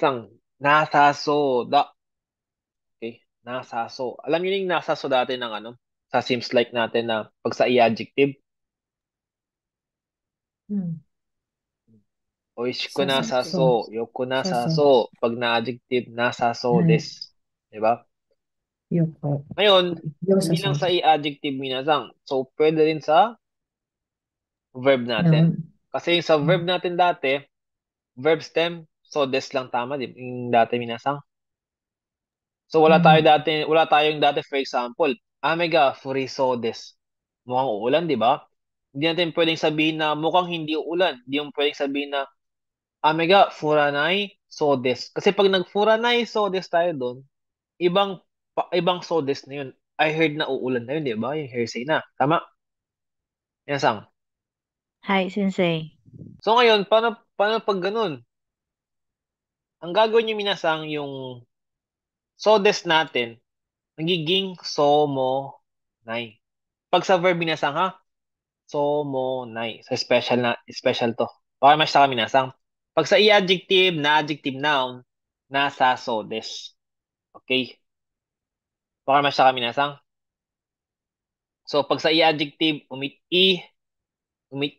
Sang, nasasoda. Okay? Nasaso. Alam niyo yung nasaso dati ng ano? Sa seems like natin na pag sa i-adjective. Hmm. Oishiko Sasaso. nasaso, yoko Saso. nasaso. Pag na-adjective, nasaso Ay, des. Diba? yoko. Ngayon, hindi Yosaso. lang sa i-adjective minasang. So, pwede rin sa verb natin. Noun. Kasi yung sa verb Hmm. natin dati, verb stem, so des lang tama, di ba? Yung dati minasang. So Tama. wala tayong dati for example, Amega furiso des. Mukhang uulan, di ba? Hindi natin pwedeng sabihin na mukhang hindi uulan. Hindi yung pwedeng sabihin na Amega furanai so des. Kasi pag nag-furanai so des tayo doon, ibang so des na yun. I heard na uulan na yun, di ba? Yung hearsay na. Tama? Yan sang. Hi, Sensei. So ngayon, paano pag ganun? Ang gagawin niyo minasang yung so des natin, nagiging somo nai. Pag sa verb minasang ha, somonai. So special to. Okay, mas sa minasang. Pag sa i-adjective na adjective noun, nasa so des. Okay? Okay, mas sa minasang. So pag sa i-adjective, umit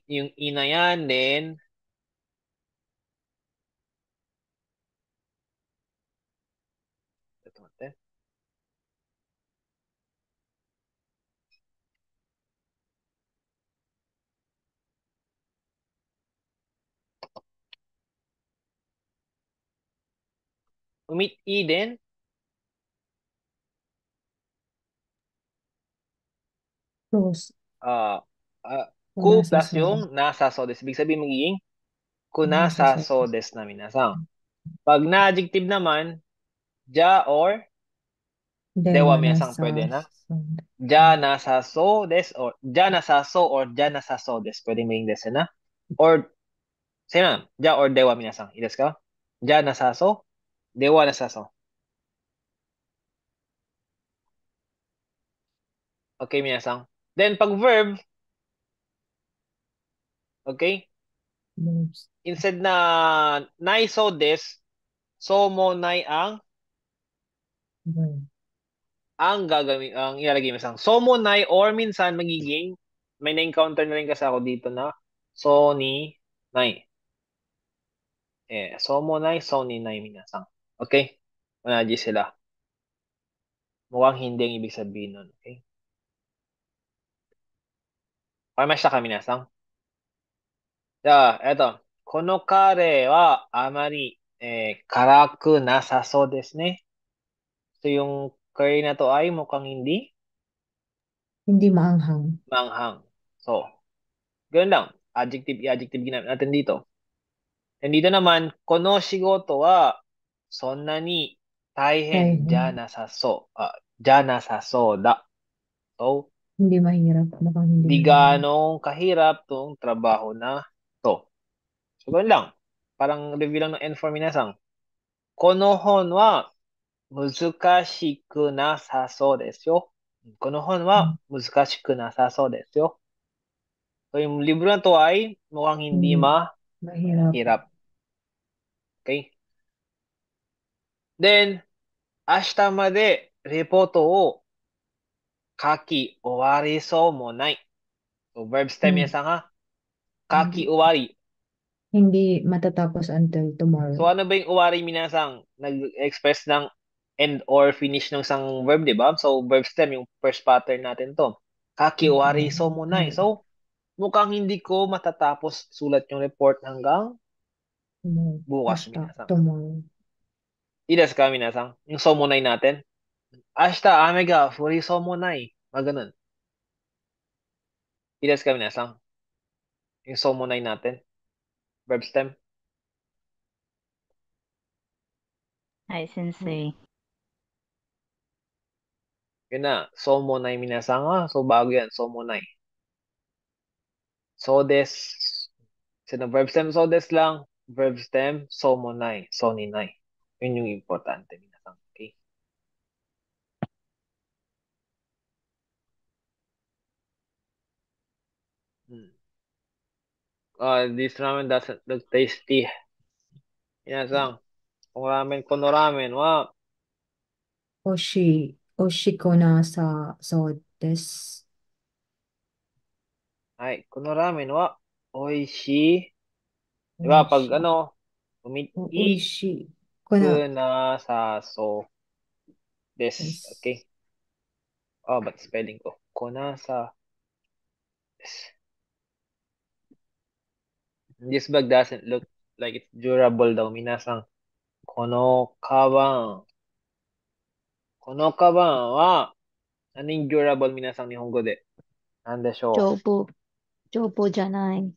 yung i na yan, then ito natin. Umit i din, Tos. ah ah, ku plus Nasaso. yung nasa so des. Ibig sabihin magiging ku nasa Nasaso. so des na minasang. Pag na adjective naman, ja or dewa Dewa minasang pwede na. nasaso. Ja nasa so des or ja nasa so or ja nasa so des. Pwede maging des na. Or, sino na? Ja or dewa minasang. Ides ka? Ja nasa so, dewa nasa so. Okay, minasang. Then, pag verb, okay? Moves. Instead na nai so des, so mo nai Verb. ang ilalagay mo sang. So mo nai or minsan magiging, may na-encounter na rin kasi ako dito na so ni nai. So mo nai, so ni nai minasang. Okay? Manaji sila. Mukhang hindi ang ibig sabihin nun. Okay? Okay, mas kami minasang. じゃあ、このカレーはあまり、辛くなさそうですね。So yung curry na to ay mukhang hindi Hindi maanghang. manghang. So, ganun lang. I-adjective ginamit natin dito. And dito naman, この仕事はそんなに大変じゃ Dahil なさそう。じゃなさそうだ。So, hindi mahirap. Mukhang hindi di mahirap. ganong kahirap tong trabaho na to. So, ganun lang. Parang review lang ng N4 minasang. この本は難しくなさそうですよ。この本は難しくなさそうですよ。So, yung libro na to ay mukhang hindi Hindi mahirap. mahirap. Okay? Then, 明日までレポートを書き終わりそうもない。So, verb stem yan Hmm. sa nga. Kaki Hindi, uwari. hindi matatapos until So, tomorrow. ano ba yung uwari minasang? Nag-express ng end or finish ng isang verb, di ba? So, verb stem, yung first pattern natin to. Kaki uwari so mo na. Ay, So, mukhang hindi ko matatapos sulat yung report hanggang bukas hasta minasang. tomorrow. Idas ka minasang. Yung somonay natin. Ashita ame ga furi somonay. Mga ganun. Idas ka minasang. Yung somonay natin. Verb stem. Hi, Sensei. Yun na. Somonay minasang. So bago yan. Somonay. Sodes. Kasi na verb stem sodes lang. Verb stem somonay. Soninay. Yun yung importante minasang. Okay. Hmm. This ramen doesn't look tasty. Minasang. kono ramen wa, 美味しくなさそうです。はい、kono ramen wa, oishi. 美 Diba, 味 pag しい。美味しくな ku na sa so で des. す。 Okay? Oh, but spelling ko. Konasa des. This bag doesn't look like it's durable daw. Minasang, kono kaban. Kono kaban wa, aning durable minasang nihongo de? Nandeshou? 丈夫じゃない。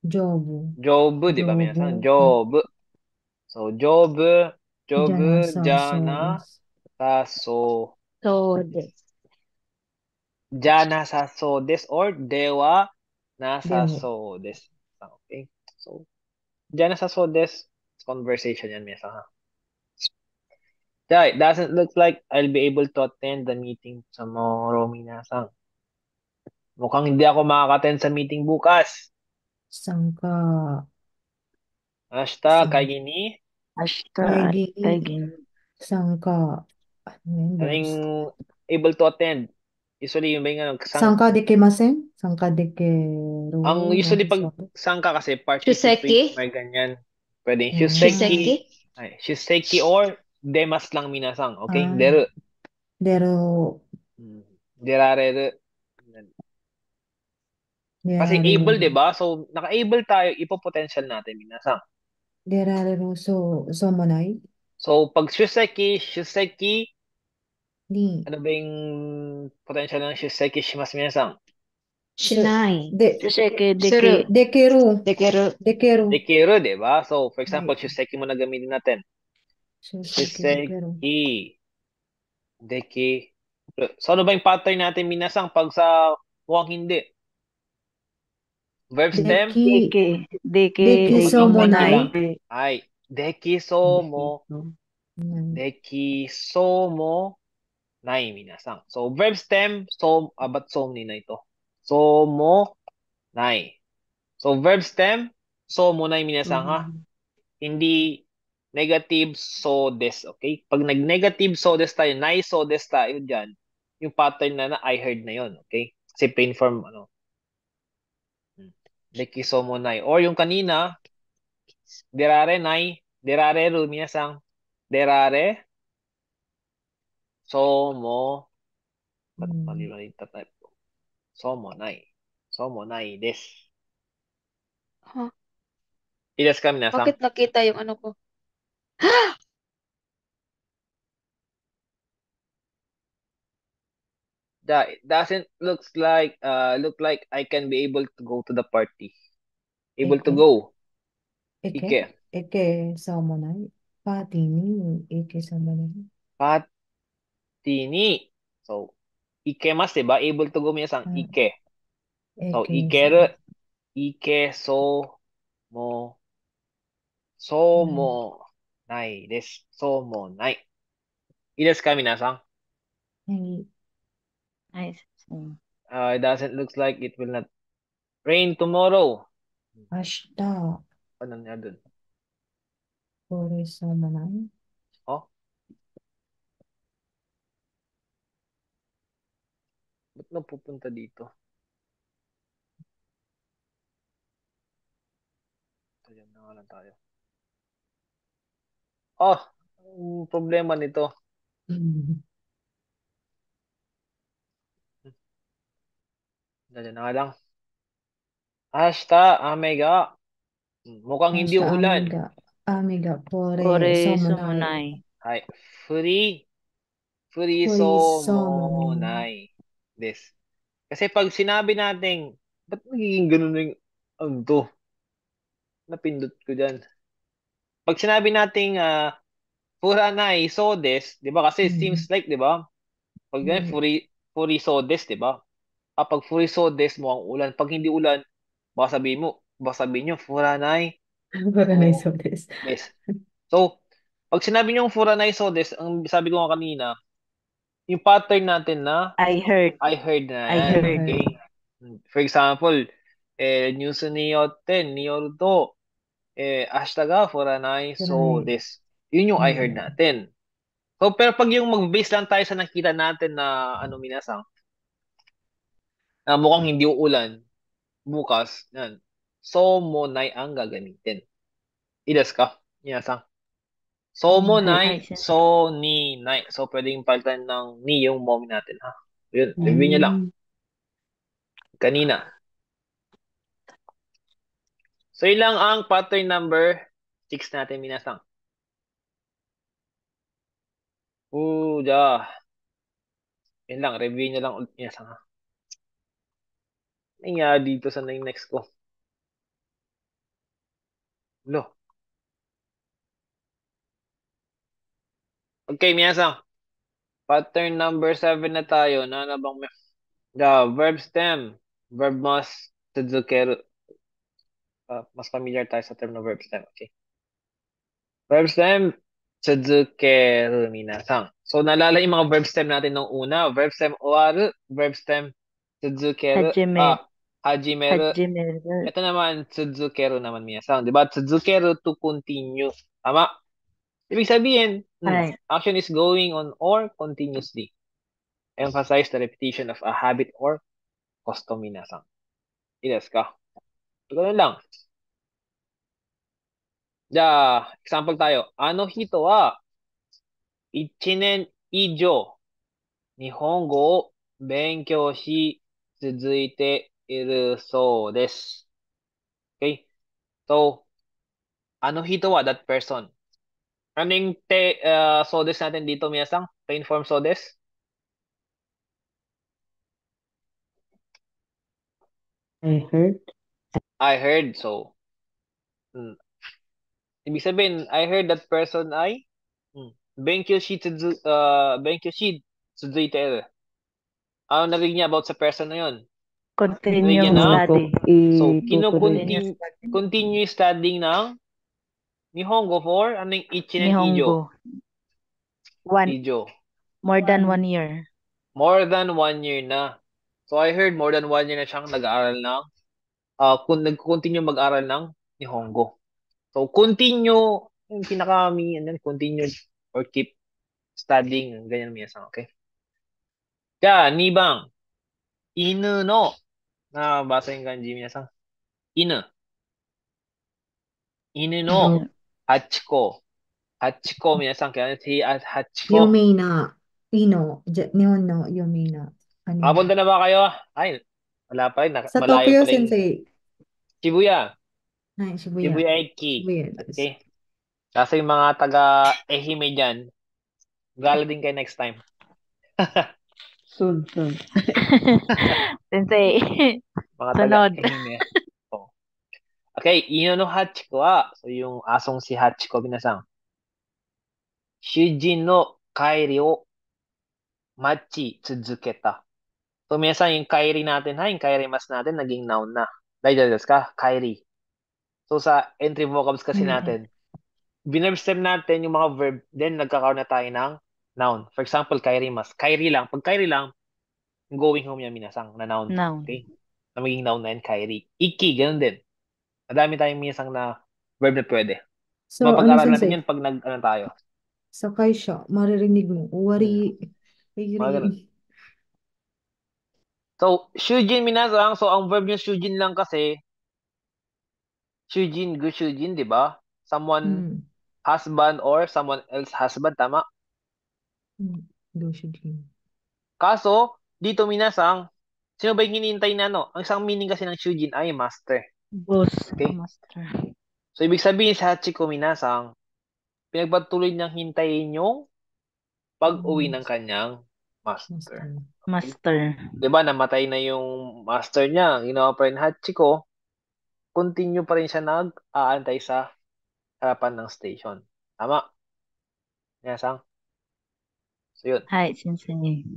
丈夫。 Jobu, di ba 丈 minasang? 夫。Jobu. So, jobu, じゃな jobu, さそうで jana, す。 saso. そうです。 Jana saso des or dewa で nasa も、 so des. Okay? So, Jana saso des, conversation yan minasang ha. Yeah, it doesn't look like I'll be able to attend the meeting tomorrow, minasang. Mukhang hindi ako makaka-attend sa meeting bukas. 参加、 Hasta, 参 kaigi ni? 明日、会議会に議、参加、members。 Aning able to attend? Usually, yung ba yung ano, 参加できません参加できる ang な usually pag そう。 sangka kasi participate, Shuseki? may ganyan. Pwedeng うん shuseki, Shuseki? shuseki or demas lang minasang, okay? あ Deru. 出る、 Derareru. Kasi 出られ able, 'di る、 ba? So, naka-able tayo, ipo-potential natin minasang. 出られる、そうもない So, pag shuseki, に、 ano ba yung potential ng shuseki shimasu minasang? しない。で、出席でき、する。できる、できる。できる。 Dekiru, 'di ba? So, for は example, い。 shuseki mo na gamitin natin. 出席できる。 Shuseki, deki. So, ano ba yung pattern natin minasang pag sa mukhang hindi? Verb で stem? でき、き、でき、できSo, そうも pag な ilang? い Ay, dekiso でき mo, そう。ない。 dekiso mo, nai minasang. So, verb stem, so, ba't so ni na ito? So mo, nai. So, verb stem, so mo nai minasang ha? Hindi negative so des, okay? Pag nag-negative so des tayo, nai so des tayo dyan, yung pattern na I heard na yon, okay? Kasi plain form, ano, dekiso mo nai. Or yung kanina, derare nai, derareru minasang, derare, so mo, う ba't ん mali type ko? So mo nai. So mo nai des. Ha? Ilas ka minasang? Bakit nakita yung ano ko? It doesn't look like I can be able to go to the party. Able to えけ go. えけ Ike. えけそうもないパーティーにえけそうもない Patini. So, ikemas, diba? Able to go minasang うん ike. え So, けそう ikeru. Ike so mo. So ない mo nai desu. So mo nai. Ilas ka minasang? はい。はい、先生。It doesn't look like it will not rain tomorrow. 明日、 Ano niya dun? これそうもない Oh? Ba't napupunta dito? Ito, yan na nga lang tayo. Oh, ang problema nito. うん Diyan na nga lang. Hasta, amega. Mukhang 明 hindi 日、uulan. 雨がここれそうれ、そもな。もないい。Ay, free. Free これ so そうも mo ない。 nai. This. Kasi pag sinabi nating, ba't nagiging ganun yung, ano to? Napindot ko dyan. Pag sinabi nating, furanai so des, di ba? Kasi it うん seems like, di ba? Pag う ganyan, ん furi so des, di ba? Pag furi so des, mukhang ulan. Pag hindi ulan, baka sabihin nyo, furanai わからない so そうです。 des. So, pag sinabi nyo furanai so des, ang sabi ko nga kanina, yung pattern natin na I heard. I heard na I yan, heard. okay? For example, news ni Yotten, ni Yordo, ashita ga furanai so Furanai. desu. Yun yung I heard Mm. natin. So, pero pag yung mag-base lang tayo sa nakita natin na minasang, na mukhang hindi uulan bukas, yan. So mo nai ang gagamitin. Idas ka, minasang. So mo Mm. Ay, nai, so ni nai. So, pwedeng palitan ng ni yung mommy natin, ha? Yun, review nyo lang. Kanina. So, yun lang ang pattern number 6 natin, minasang. Yun lang, review nyo lang ulit, minasang, ha? Ano nga dito sa next ko? Lo. Okay, minasang. Pattern number 7 na tayo. Na bang may... The verb stem. Verb must tsuzukeru. Mas familiar tayo sa term na verb stem. Okay. Verb stem, tsuzukeru, minasang. So, naalala yung mga verb stem natin nung una. Verb stem owaru, verb stem tsuzukeru, hajimeru. Hajimeru. Ito naman, tsuzukeru naman, minasang. Diba? Tsuzukeru to continue. Tama? Ibig sabihin, Ay. action is going on or continuously. Emphasize the repetition of a habit or custom, minasang. Ilas ka. Ganun lang. Example tayo. Ano hito wa 1年以上日本語を勉強し続いているそうです。Okay? So, ano hito wa, that person. Ano yung sodes natin dito, minasang? Plain form sodes? I heard. I heard, so. Ibig sabihin, I heard that person ay benkyo shi tsuzuite iru. Ano narinig niya about sa person na yun? Continue Narinig niya na? study. So, Itutuloy. continue studying ng Nihongo for anong ichinen ijo? Nihongo. Ijo. More than 1 year. More than 1 year na. So, I heard more than 1 year na siyang nag-aaral ng, nag-continue mag-aral ng Nihongo. So, continue, yung continue or keep studying, ganyan minsan, okay? Kaya, 2番, inu no, nabasa yung kanji minsan. Inu. Inu no, hachiko. Hachiko, minsan, kaya si hachiko. Yumi na. Nihon no yumi na. Ano? Papunta na ba kayo? Ay, wala pa rin. Sa Malayo Tokyo, pa rin. Sensei. Shibuya. Ay, Shibuya. Shibuya Eki. Shibuya. Okay. Kasi yung mga taga-Ehime dyan, gala din kayo next time. Soon. Sensei. Mga Sunod. taga-Ehime. Oh. Okay, ino no Hachiko wa. So, yung asong si Hachiko, binasang. Shujin no kairi o machi tsuzuketa. So, minsan yung kairi natin, yung kairimasu natin, naging noun na. Dahil ka, kairi. So, sa entry vocabs kasi natin, binerb stem natin yung mga verb, then nagkakaroon na tayo ng noun. For example, kairimasu. Kairi lang. Pag kairi lang, going home yan minasang na noun. Okay? Na maging noun na yan, kairi. Iki, ganun din. Madami tayong minasang na verb na pwede. So, mapag-aralan Sensei? natin yun pag tayo. Sakay siya, maririnig mo. Wari. So, shujin minasang. So, ang verb yung shujin lang kasi, shujin, gu shujin, di ba? Someone husband or someone else husband, tama? Gu shujin. Kaso, dito minasang, sino ba yung hinihintay na Ang isang meaning kasi ng shujin ay master. Boss. Okay? Master. So, ibig sabihin sa Hachiko minasang, pinagpatuloy niyang hintayin yung pag-uwi ng kanyang master. Master. Diba, namatay na yung master niya. Ginawa pa rin Hachiko, continue pa rin siya nag-aantay sa harapan ng station. Tama? Minasang? So, yun. Hi, Sensei.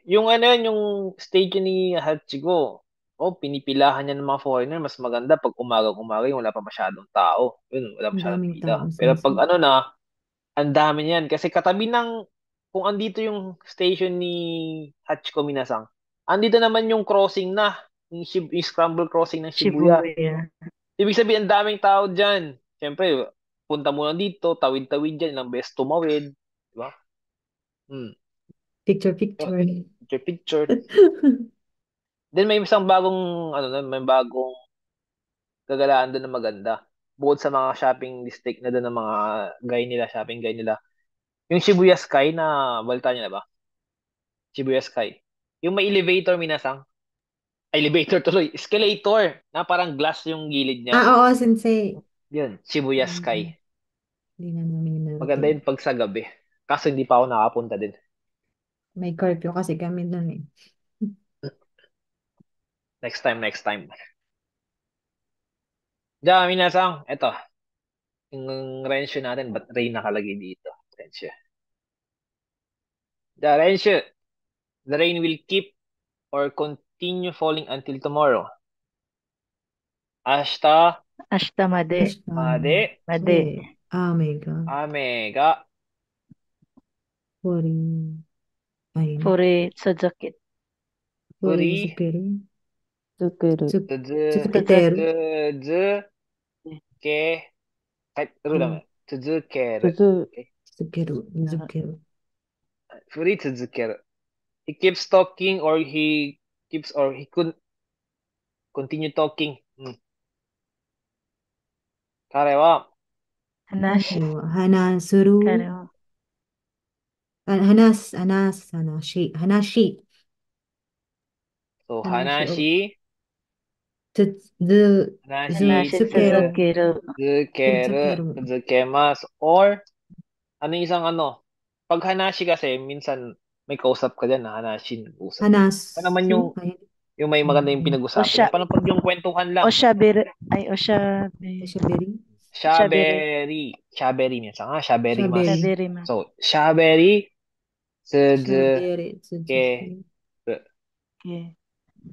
Yung yung station ni Hachiko, pinipilahan niya ng mga foreigner, mas maganda pag umagang-umaga yung wala pa masyadong tao. Yun, wala masyadong Daming pila. tao, Pero Sensei. pag ang dami niyan. Kasi katabi kung andito yung station ni Hachiko Minasang, andito naman yung crossing na, yung scramble crossing ng Shibuya. Ibig sabihin, ang daming tao dyan. Siyempre, punta muna dito, tawid-tawid dyan, ilang beses tumawid. Di ba? Picture, Yun, picture. picture. Then may isang bagong, may bagong gagalaan doon na maganda. Bukod sa mga shopping district na doon ng mga shopping guy nila. Yung Shibuya Sky na, balita niyo na ba? Shibuya Sky. Yung may elevator, minasang. Elevator tuloy. Escalator. Na parang glass yung gilid niya. Oo, sensei. Yun, Shibuya Sky. Hindi na namin Maganda narating. yun pag sa gabi. Kaso hindi pa ako nakapunta din. May curfew kasi kami doon eh. Next time. Diyan, minasang. Eto. Yung Renshu natin, ba't Ray nakalagay dito? Renshu. Diyan, Renshu. The rain will keep or continue falling until tomorrow. Ashita, Ashtamade. Made, Made. Amega. Amega, Furi. Ayun. Furi Suzuki. Furi, Zukeru. Zukeru. Zuketeru. kahit lang. Tsuzukeru. Okay. Zukeru. Furi tsuzukeru. He keeps talking or he could continue talking. Karewa. Hanashi. Hanasuru. Karewa. Hanashi. So, Hanashi. Hanashi Zukeru. Tsuzukemas, or ano yung isang pag Hanashi kasi, minsan may kausap ka dyan na Hanashi nag-usap. Pa naman yung may maganda yung pinag-usapan. Paano pag yung kwentuhan lang? Oshaberi. Shaberi minsan. Shaberi mas. Shaberi mas. So, Shaberi, Okay.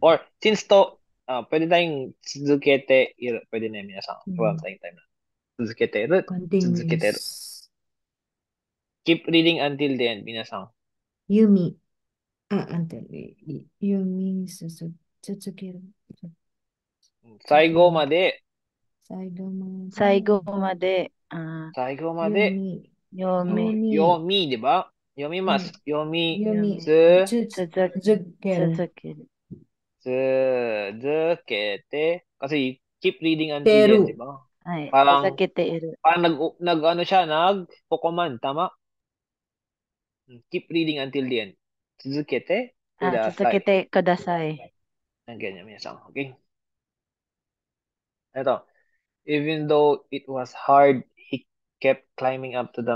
or since to, pwede tayong tsuzukete, pwede na yung minasang. Wala tayong time na. Tsuzukete, keep reading until the end, minasang. Yumi. Until Yumi Tsutsukeru. Saigo made. Saigo made. Yomi, di ba? Yomi mas. Yomi. Tsuzukete. Kasi keep reading until the end, di ba? Parang nag-Pokemon, tama? Keep reading until the end. Tsuzukete kudasai. Ganyan, minsan. Okay? Ito. Even though it was hard, he kept climbing up to the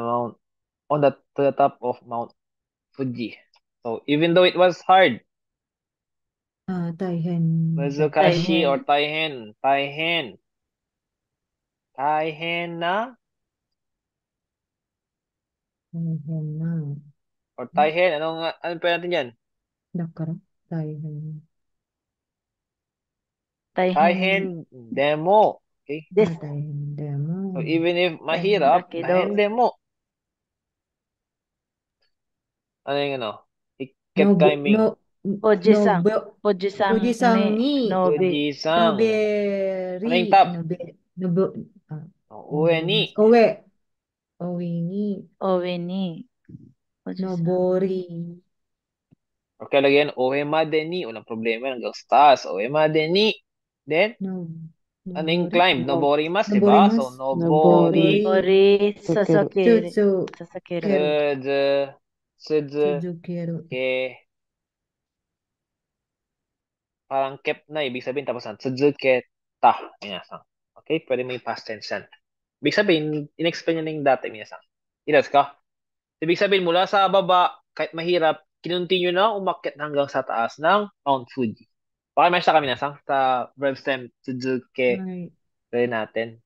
top of Mount Fuji. So, even though it was hard, Taihen. Mizukashi or Taihen. Taihen na? Or Taihen. Anong pwede natin yan? Nakara. Taihen. Taihen demo. Okay? Taihen demo. So, even if mahirap, Taihen demo. Ano yung He kept climbing. Ojisang. Ojisang. Ojisang. Noberi. Ano yung top? Ueni. Oweni. Nobori. Okay, lagyan Oemade ni. Walang problema. Hanggang sa taas. Oemade ni. Then, ano yung climb? Noborimas, di ba? So, Nobori. Sasakere. Suzukeru. Parang kept na. Ibig sabihin, tapos Tsuzuketa. Minasang. Okay? Pwede may past tense yan. Ibig sabihin, in-explain niya na yung dati. Minasang. Ilas ka? Ibig sabihin, mula sa baba, kahit mahirap, kinontinue na umakyat hanggang sa taas ng Mount Fuji. Okay, may siya kami minasang sa verb stem Tsuzuke. Pwede natin.